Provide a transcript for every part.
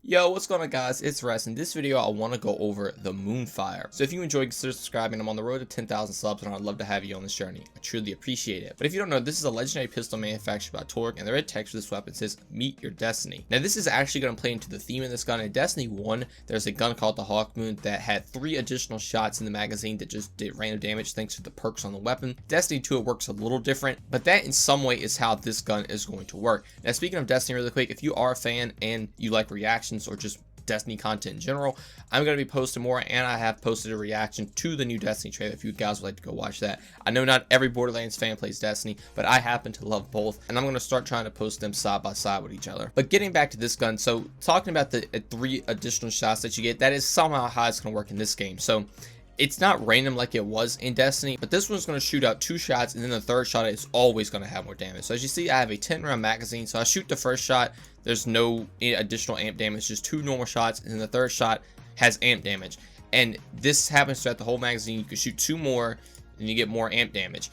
Yo, what's going on guys, it's Rest. In this video I want to go over the Moonfire. So if you enjoyed, consider subscribing. I'm on the road to 10,000 subs and I'd love to have you on this journey. I truly appreciate it. But if you don't know, this is a legendary pistol manufactured by Torque, and the red text for this weapon says meet your destiny. Now this is actually going to play into the theme of this gun. In Destiny 1 there's a gun called the Hawkmoon that had 3 additional shots in the magazine that just did random damage thanks to the perks on the weapon. Destiny 2 it works a little different, but that in some way is how this gun is going to work. Now speaking of Destiny really quick, if you are a fan and you like reactions or just Destiny content in general, I'm going to be posting more, and I have posted a reaction to the new Destiny trailer if you guys would like to go watch that. I know not every Borderlands fan plays Destiny, but I happen to love both, and I'm going to start trying to post them side by side with each other. But getting back to this gun, so talking about the 3 additional shots that you get, that is somehow how it's going to work in this game. So it's not random like it was in Destiny, but this one's going to shoot out 2 shots, and then the third shot is always going to have more damage. So as you see, I have a 10 round magazine, so I shoot the first shot, there's no additional amp damage, just 2 normal shots, and then the third shot has amp damage. And this happens throughout the whole magazine. You can shoot 2 more and you get more amp damage.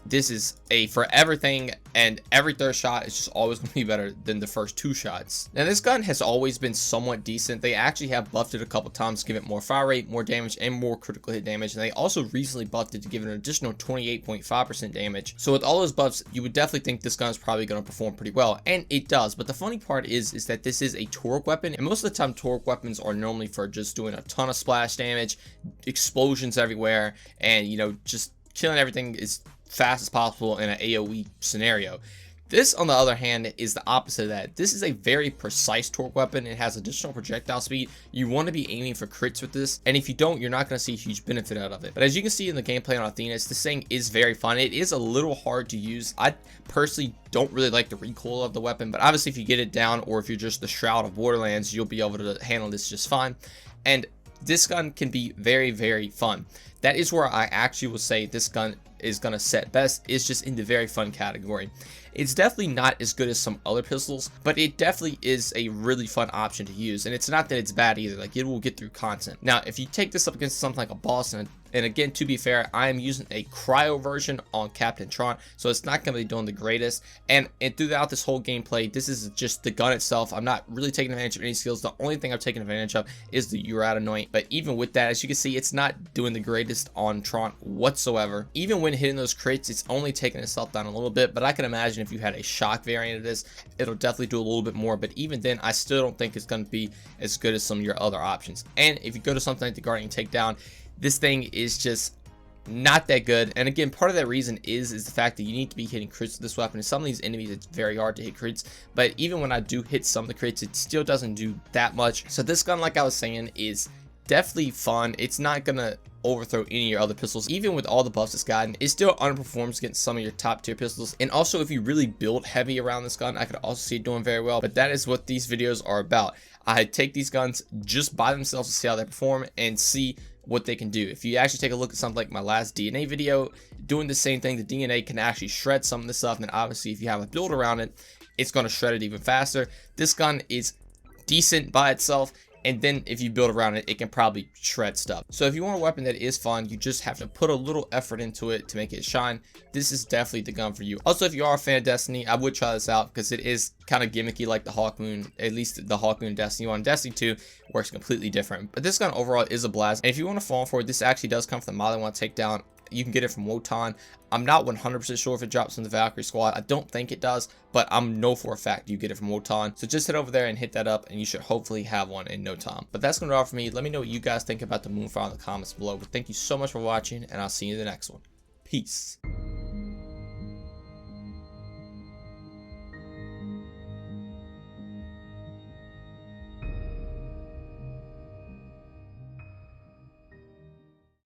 This is a forever thing, and every third shot is just always going to be better than the first 2 shots. Now this gun has always been somewhat decent. They actually have buffed it a couple times to give it more fire rate, more damage, and more critical hit damage, and they also recently buffed it to give it an additional 28.5% damage. So with all those buffs, you would definitely think this gun is probably going to perform pretty well, and it does. But the funny part is that this is a Torque weapon, and most of the time Torque weapons are normally for just doing a ton of splash damage, explosions everywhere, and just killing everything as fast as possible in an AoE scenario. This, on the other hand, is the opposite of that. This is a very precise Torque weapon. It has additional projectile speed. You want to be aiming for crits with this, and if you don't, you're not going to see a huge benefit out of it. But as you can see in the gameplay on Athena's, this thing is very fun. It is a little hard to use. I personally don't really like the recoil of the weapon, but obviously if you get it down, or if you're just the Shroud of Borderlands, you'll be able to handle this just fine. And this gun can be very, very fun. That is where I actually will say this gun is going to set best, is just in the very fun category. It's definitely not as good as some other pistols, but it definitely is a really fun option to use, and it's not that it's bad either. Like, it will get through content. Now if you take this up against something like a boss, and again, to be fair, I am using a cryo version on Captain Tron, so it's not going to be doing the greatest. And throughout this whole gameplay, this is just the gun itself. I'm not really taking advantage of any skills. The only thing I'm taking advantage of is the Uratanoid. But even with that, as you can see, it's not doing the greatest on Tron whatsoever. Even when hitting those crits, it's only taking itself down a little bit. But I can imagine if you had a shock variant of this, it'll definitely do a little bit more. But even then, I still don't think it's going to be as good as some of your other options. And if you go to something like the Guardian Takedown, this thing is just not that good. And again, part of that reason is the fact that you need to be hitting crits with this weapon. And some of these enemies, it's very hard to hit crits, but even when I do hit some of the crits, it still doesn't do that much. So this gun, like I was saying, is definitely fun. It's not gonna overthrow any of your other pistols. Even with all the buffs it's gotten, it still underperforms against some of your top tier pistols. And also, if you really build heavy around this gun, I could also see it doing very well. But that is what these videos are about. I take these guns just by themselves to see how they perform and see what they can do. If you actually take a look at something like my last DNA video, doing the same thing, the DNA can actually shred some of this stuff, and then obviously if you have a build around it, it's going to shred it even faster. This gun is decent by itself, and then if you build around it, it can probably shred stuff. So if you want a weapon that is fun, you just have to put a little effort into it to make it shine. This is definitely the gun for you. Also, if you are a fan of Destiny, I would try this out because it is kind of gimmicky like the Hawkmoon. At least the Hawkmoon Destiny 1. Destiny 2 works completely different. But this gun overall is a blast. And if you want to fall for it, this actually does come from the Molly 1 Takedown. You can get it from Wotan. I'm not 100% sure if it drops from the Valkyrie squad. I don't think it does, but I'm know for a fact you get it from Wotan. So just head over there and hit that up, and you should hopefully have one in no time. But that's going to do it for me. Let me know what you guys think about the Moonfire in the comments below. But thank you so much for watching, and I'll see you in the next one. Peace.